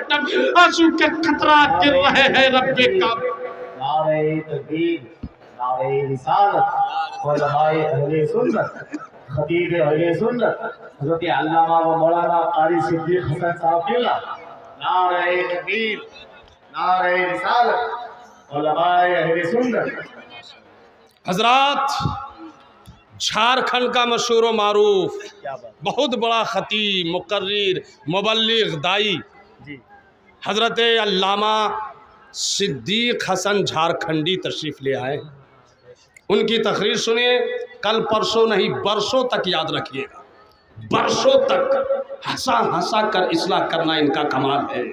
टप आंसू के खतरा गिर रहे हैं रब्बे का। नारे तकबीर, नारे रिसालत, उलमाए अहले सुन्नत, खतीब अहले सुन्नत हज़रत अल्लामा व मौलाना क़ारी सिद्दीक़ हसन साहब किबला। नारे तकबीर, नारे रिसालत, उलमाए अहले सुन्नत। हजरात, झारखंड का मशहूर व मारूफ बहुत बड़ा खतीब, मुकर्रिर, मुबल्लिग, दाई हजरत अल्लामा सिद्दीक़ हसन झारखंडी तशरीफ़ ले आए। उनकी तकरीर सुनिए, कल परसों नहीं बरसों तक याद रखिएगा, बरसों तक हंसा हंसा कर इस्लाह करना इनका कमाल है।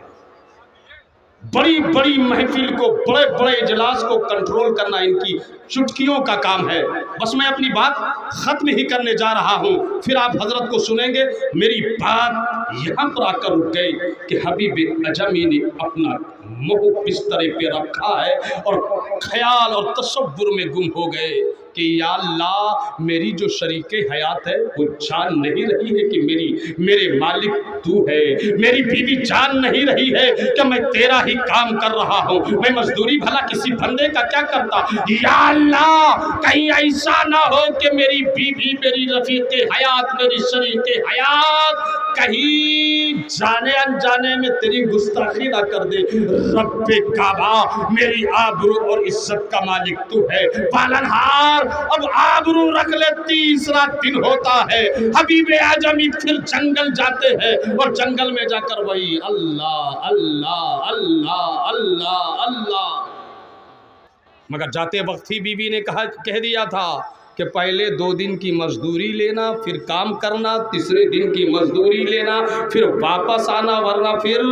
बड़ी बड़ी महफिल को, बड़े बड़े इजलास को कंट्रोल करना इनकी चुटकियों का काम है। बस मैं अपनी बात ख़त्म ही करने जा रहा हूँ, फिर आप हजरत को सुनेंगे। मेरी बात यहाँ पर आकर रुक गई कि हबीब अजमी ने अपना मुँह बिस्तरे पे रखा है और ख्याल और तसव्वुर में गुम हो गए कि या अल्लाह, मेरी जो शरीके हयात है वो जान नहीं रही है कि मेरे मालिक तू है। मेरी बीवी जान नहीं रही है कि मैं तेरा ही काम कर रहा हूँ। मैं मजदूरी भला किसी बंदे का क्या करता। या अल्लाह, कहीं ऐसा ना हो कि मेरी बीवी, मेरी रफीके हयात, मेरी शरीके हयात कहीं जाने अनजाने में तेरी गुस्ताखी ना कर दे। रब्बे काबा, मेरी आबरू और इज्जत का मालिक तू है। पालनहार, अब आबरू रख ले। तीसरा दिन होता है, हबीबे आजमी फिर जंगल जाते हैं और जंगल में जाकर वही अल्लाह अल्लाह अल्लाह अल्लाह अल्लाह। मगर जाते वक्त ही बीवी ने कह दिया था कि पहले 2 दिन की मजदूरी लेना, फिर काम करना, तीसरे दिन की मजदूरी लेना, फिर वापस आना, वरना फिर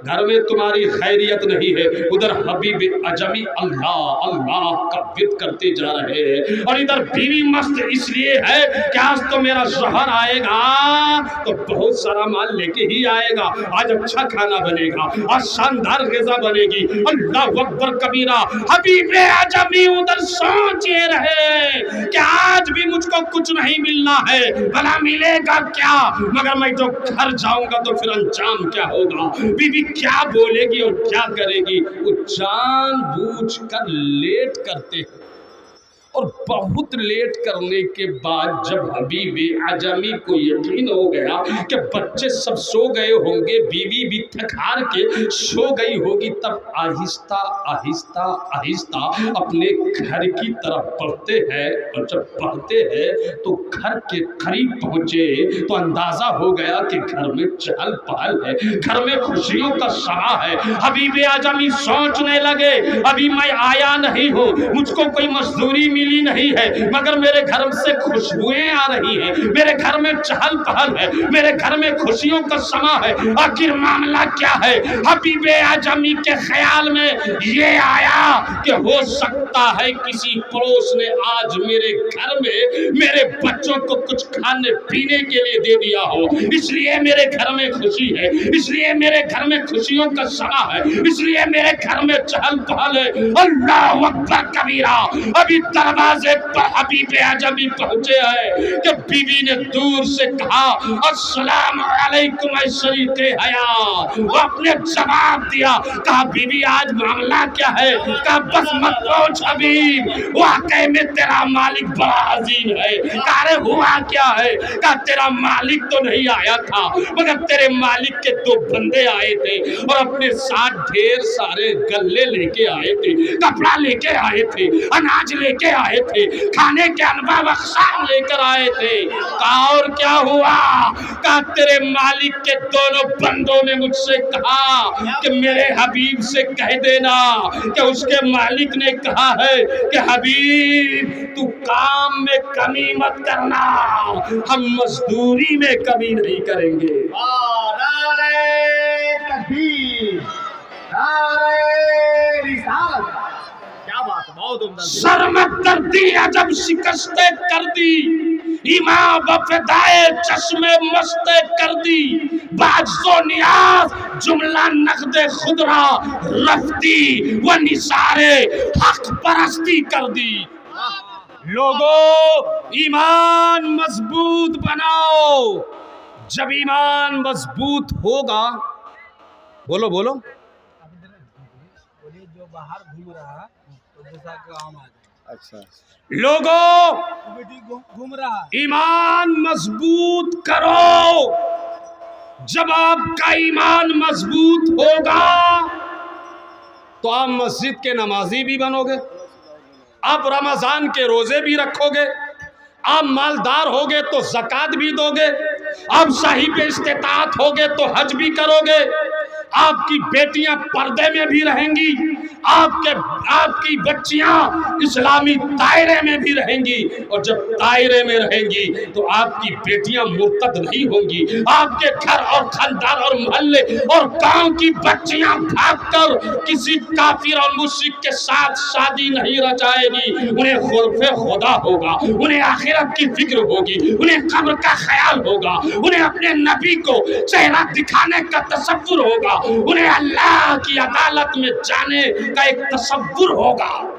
घर में तुम्हारी खैरियत नहीं है। उधर हबीब अजमी अल्लाह अल्लाह का विद करते जा रहे हैं और इधर बीवी मस्त इसलिए है कि आज तो मेरा शौहर आएगा तो बहुत सारा माल लेके ही आएगा। आज अच्छा खाना बनेगा, आज शानदार ग़िज़ा बनेगी। अल्लाह अकबर कबीरा। हबीब अजमी उधर सोच ये रहे कि आज भी मुझको कुछ नहीं मिलना है, भला मिलेगा क्या। मगर मैं जो घर जाऊंगा तो फिर अंजाम क्या होगा, बीवी क्या बोलेगी और क्या करेगी। वो जानबूझकर लेट करते हैं और बहुत लेट करने के बाद जब हबीब आजमी को यकीन हो गया कि बच्चे सब सो गए होंगे, बीवी भी थक हार के सो गई होगी, तब आहिस्ता आहिस्ता आहिस्ता अपने घर की तरफ बढ़ते हैं। और जब बढ़ते हैं तो घर के करीब पहुँचे तो अंदाज़ा हो गया कि घर में चहल पहल है, घर में खुशियों का समा है। हबीब आजमी सोचने लगे, अभी मैं आया नहीं हूँ, मुझको कोई मजदूरी मिली नहीं है, मगर मेरे घर से खुशबुएं आ रही हैं, मेरे घर में चहल पहल है, मेरे घर में खुशियों का समा है। आखिर मामला क्या है। हबीब आजमी के ख्याल में ये आया कि हो सकता है किसी पड़ोस ने आज मेरे घर में मेरे बच्चों को कुछ खाने पीने के लिए दे दिया हो, इसलिए मेरे घर में खुशी है, इसलिए मेरे घर में खुशियों का समा है, इसलिए मेरे घर में चहल पहल है। अल्लाह अकबर कबीरा। अभी दरवाजे पर हबीब आजमी पहुंचे हैं कि बीवी ने दूर से कहा अस्सलाम अलैकुम शरीके हयात। वो अपने जवाब दिया, कहा बीवी आज मामला क्या है। कहा बस मत पूछ हबीब, वाकई में तेरा मालिक बड़ा अजीम है। कहा रे हुआ क्या है। कहा तेरा मालिक तो नहीं आया था, मगर तेरे मालिक के 2 बंदे आए थे और अपने साथ ढेर सारे गल्ले लेके आए थे, कपड़ा लेके आए थे, अनाज लेके आए थे, खाने के अनवा बख्शाम लेकर आए थे। कहा और क्या हुआ। कहा तेरे मालिक के दोनों बंदों ने मुझसे कहा कि मेरे हबीब से कह देना कि उसके मालिक ने कहा है कि हबीब तू काम में कमी मत करना, हम मजदूरी में कमी नहीं करेंगे। शर्मत कर दी, अजब शिकस्ते कर दी, इमाम बफदाए चश्मे मस्ते कर दी, बाजो नियाज जुमला नकदे खुदरा रफ्ती व निसारे हक परस्ती कर दी। लोगों, ईमान मजबूत बनाओ। जब ईमान मजबूत होगा बोलो बोलो। बोलिए जो बाहर घूम रहा है तो जैसा काम आ जाए। अच्छा लोगों घूम रहा है। ईमान मजबूत करो। जब आपका ईमान मजबूत होगा तो आप मस्जिद के नमाजी भी बनोगे, आप रमजान के रोजे भी रखोगे, आप मालदार होगे तो ज़कात भी दोगे, आप साहिब इस्तिताअत होगे तो हज भी करोगे, आपकी बेटियां पर्दे में भी रहेंगी, आपकी बच्चियां इस्लामी दायरे में भी रहेंगी, और जब दायरे में रहेंगी तो आपकी बेटियां मुर्तद नहीं होंगी। आपके घर और खानदान और मोहल्ले और गांव की बच्चियां भागकर किसी काफिर और मुश्रिक के साथ शादी नहीं रचाएगी। उन्हें खुर्फे खुदा होगा, उन्हें आखिरत की फिक्र होगी, उन्हें कब्र का ख्याल होगा, उन्हें अपने नबी को चेहरा दिखाने का तसव्वुर होगा, उन्हें अल्लाह की अदालत में जाने का एक तसव्वुर होगा।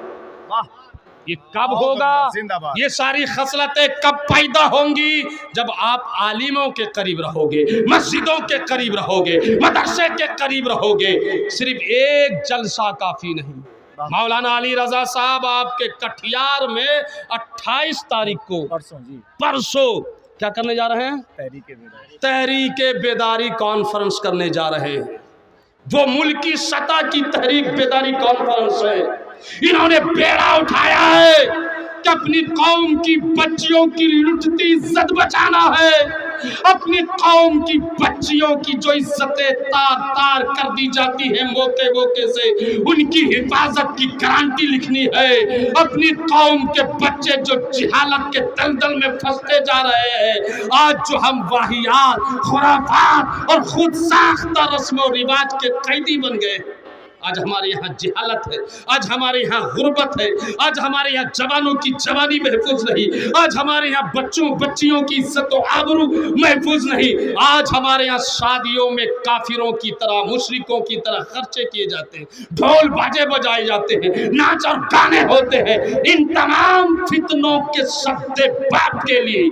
ये कब होगा? जिंदाबाद। ये सारी खसलतें कब पैदा होंगी? जब आप आलिमों के करीब रहोगे, मस्जिदों के करीब रहोगे, मदरसे के करीब रहोगे। सिर्फ एक जलसा काफी नहीं। मौलाना अली रजा साहब आपके कटिहार में 28 तारीख को परसों क्या करने जा रहे हैं? तहरीक बेदारी कॉन्फ्रेंस करने जा रहे हैं। वो मुल्की सतह की तहरीक बेदारी कॉन्फ्रेंस है। इन्होंने बेड़ा उठाया है कि अपनी कौम की बच्चियों की लुटती इज्जत बचाना है। अपनी कौम की बच्चियों की जो इज्जतें तार तार कर दी जाती है मौके मौके से, उनकी हिफाजत की गारंटी लिखनी है। अपनी कौम के बच्चे जो जिहालत के दलदल में फंसते जा रहे हैं, आज जो हम वाहियात, खुराफात और खुद साख्ता रस्म और रिवाज के कैदी बन गए। आज हमारे यहाँ जिहालत है, आज हमारे यहाँ गुर्बत है, आज हमारे यहाँ जवानों की जवानी महफूज नहीं, आज हमारे यहाँ बच्चों बच्चियों की इज्जत और आबरू महफूज नहीं। आज हमारे यहाँ शादियों में काफिरों की तरह, मुशरिकों की तरह खर्चे किए जाते हैं, ढोल बाजे बजाए जाते हैं, नाच और गाने होते हैं। इन तमाम फितनों के सद्दे बाप के लिए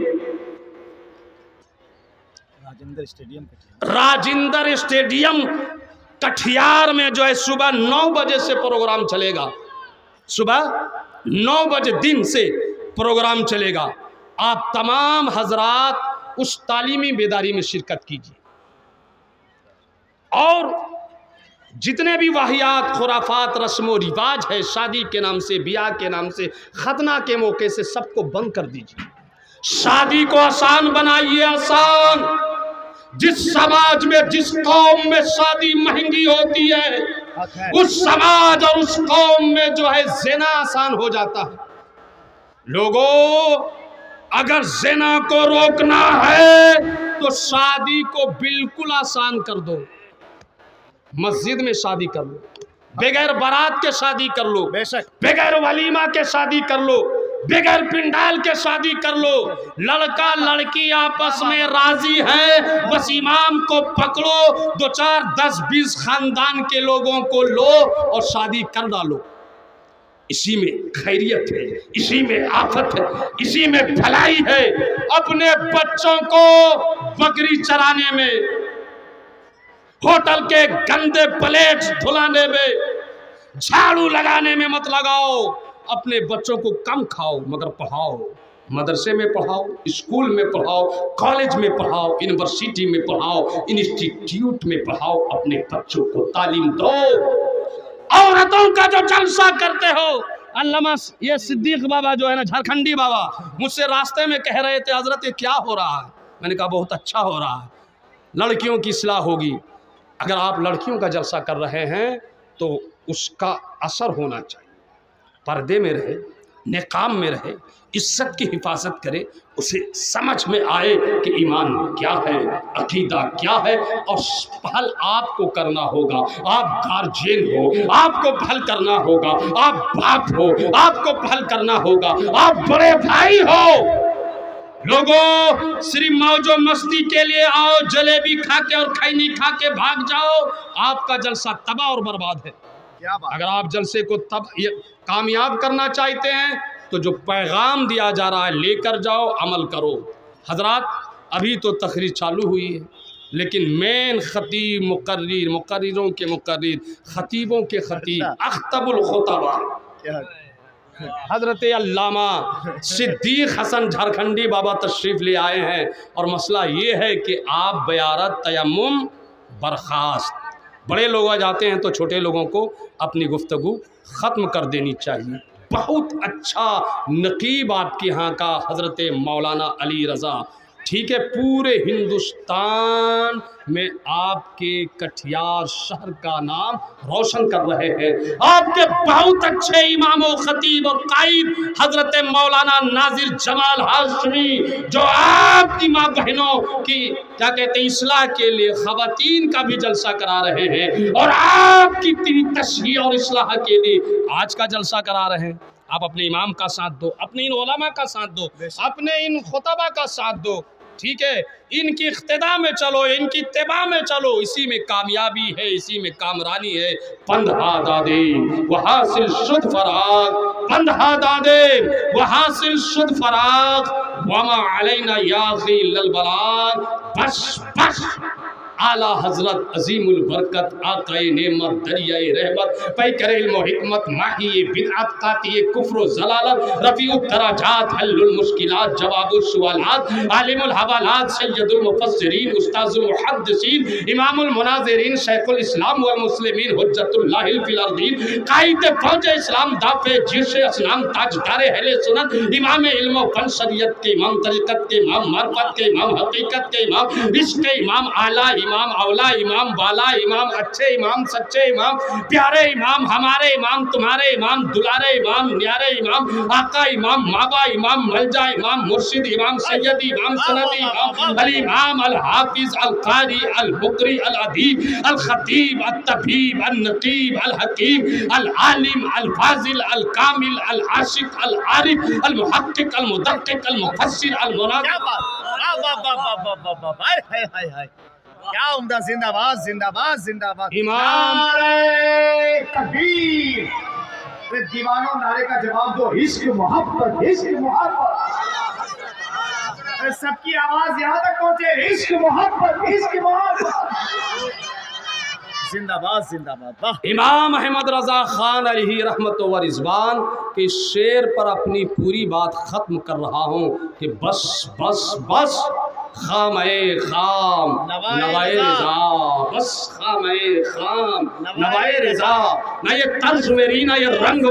राजिंदर स्टेडियम कटिहार में जो है सुबह 9 बजे से प्रोग्राम चलेगा। सुबह 9 बजे दिन से प्रोग्राम चलेगा। आप तमाम हजरात उस तालीमी बेदारी में शिरकत कीजिए और जितने भी वाहियात, खुराफात, रस्म व रिवाज है, शादी के नाम से, ब्याह के नाम से, खतना के मौके से, सबको बंद कर दीजिए। शादी को आसान बनाइए, आसान। जिस समाज में, जिस कौम में शादी महंगी होती है, उस समाज और उस कौम में जो है ज़िना आसान हो जाता है। लोगों, अगर ज़िना को रोकना है तो शादी को बिल्कुल आसान कर दो। मस्जिद में शादी कर लो, बगैर बारात के शादी कर लो, बेशक बगैर वलीमा के शादी कर लो, बगैर पिंडाल के शादी कर लो। लड़का लड़की आपस में राजी है, बस इमाम को पकड़ो, 2 4 10 20 खानदान के लोगों को लो और शादी कर डालो। इसी में खैरियत है, इसी में आफत है, इसी में भलाई है। अपने बच्चों को बकरी चराने में, होटल के गंदे प्लेट धुलाने में, झाड़ू लगाने में मत लगाओ। अपने बच्चों को कम खाओ मगर पढ़ाओ। मदरसे में पढ़ाओ, स्कूल में पढ़ाओ, कॉलेज में पढ़ाओ, यूनिवर्सिटी में पढ़ाओ, इंस्टीट्यूट में पढ़ाओ। अपने बच्चों को तालीम दो। औरतों का जो जलसा करते हो, अल्लामा ये सिद्दीक बाबा जो है ना, झारखंडी बाबा, मुझसे रास्ते में कह रहे थे, हजरत ये क्या हो रहा है? मैंने कहा बहुत अच्छा हो रहा है, लड़कियों की इस्लाह होगी। अगर आप लड़कियों का जलसा कर रहे हैं तो उसका असर होना चाहिए, पर्दे में रहे, निकाम में रहे, इज्जत की हिफाजत करे, उसे समझ में आए कि ईमान क्या है, अकीदा क्या है। और पहल आपको करना होगा। आप गार्जियन हो, आपको पहल करना होगा। आप बाप हो, आपको पहल करना होगा। आप बड़े भाई हो। लोगों, सिर्फ मौजो मस्ती के लिए आओ, जलेबी खा के और खैनी खा के भाग जाओ, आपका जलसा तबाह और बर्बाद है। अगर आप जलसे को तब कामयाब करना चाहते हैं तो जो पैगाम दिया जा रहा है लेकर जाओ, अमल करो। हजरात, अभी तो तकरीर चालू हुई है, لیکن مین خطیب مقرر، مقرروں کے مقرر، خطیبوں کے خطیب، اخطب الخطبہ حضرت علامہ صدیق حسن جھارکھنڈی بابا تشریف لے آئے ہیں، اور مسئلہ یہ ہے کہ آپ بیارت تیمم برخاست۔ بڑے لوگ آ جاتے ہیں تو چھوٹے لوگوں کو اپنی گفتگو ختم کر دینی چاہیے۔ بہت اچھا نقیب آپ کے ہاں کا حضرت مولانا علی رضا، ٹھیک ہے، پورے ہندوستان میں آپ کے کٹیہار شہر کا نام روشن کر رہے ہیں۔ آپ کے بہت اچھے امام و خطیب اور قائد حضرت مولانا ناظر جمال ہاشمی، جو آپ کی ماں بہنوں کی کیا کہتے ہیں اصلاح کے لیے خواتین کا بھی جلسہ کرا رہے ہیں، اور آپ کی تشہیر اور اصلاح کے لیے آج کا جلسہ کرا رہے ہیں۔ آپ اپنے امام کا ساتھ دو، اپنے ان علماء کا ساتھ دو، اپنے ان خطبہ کا ساتھ دو، ٹھیک ہے، ان کی اقتداء میں چلو، ان کی اتباع میں چلو، اسی میں کامیابی ہے، اسی میں کامرانی ہے۔ بندھا دادے وہ حاصل شد فراغ، بندھا دادے وہ حاصل شد فراغ، وما علینا یا غیل البلاغ، بش بش اعلیٰ حضرت عظیم البرکت آقائے نعمت دریائے رحمت پیکر علم و حکمت ماہی بدعت قاطع کفر و ضلالت رفیع الدرجات حل المشکلات جواب السوالات عالم الحوالات سید المفسرین استاذ المحدثین امام المناظرین شیخ الاسلام والمسلمین حجت اللہ فی الارضین قائد فوج اسلام دافع جیش اسلام تاجدار اہل سنت امام علم و فن شریعت کے امام طریقت کے امام معرفت کے امام حقیقت کے امام عشق کے امام اعلیٰ امام اولا امام بالا امام اچھے امام سچے امام پیارے امام ہمارے امام تمہارے امام دلارے امام نیارے امام آقا امام مابا امام ملجا امام مرشد امام سید امام سندی امام الامام الحافظ القاری المقری الادیب الخطیب الطبیب النقیب الحکیم العالم الفاضل الکامل العاشق العارف المحقق المدقق المفسر المناظر۔ کیا عمدہ، زندہ باد زندہ باد زندہ باد امام نعرہ تکبیر۔ ارے دیوانوں نعرے کا جواب دو، عشق محبت عشق محبت، ارے سب کی آواز یہاں تک پہنچے، عشق محبت عشق محبت، زندہ باد زندہ باد۔ واہ، امام احمد رضا خان علیہ رحمت و رضوان کے شعر پر اپنی پوری بات ختم کر رہا ہوں کہ بس بس بس خام اے خام نوائے رضا، بس خام اے خام نوائے رضا، نہ یہ طرز میری نہ یہ رنگ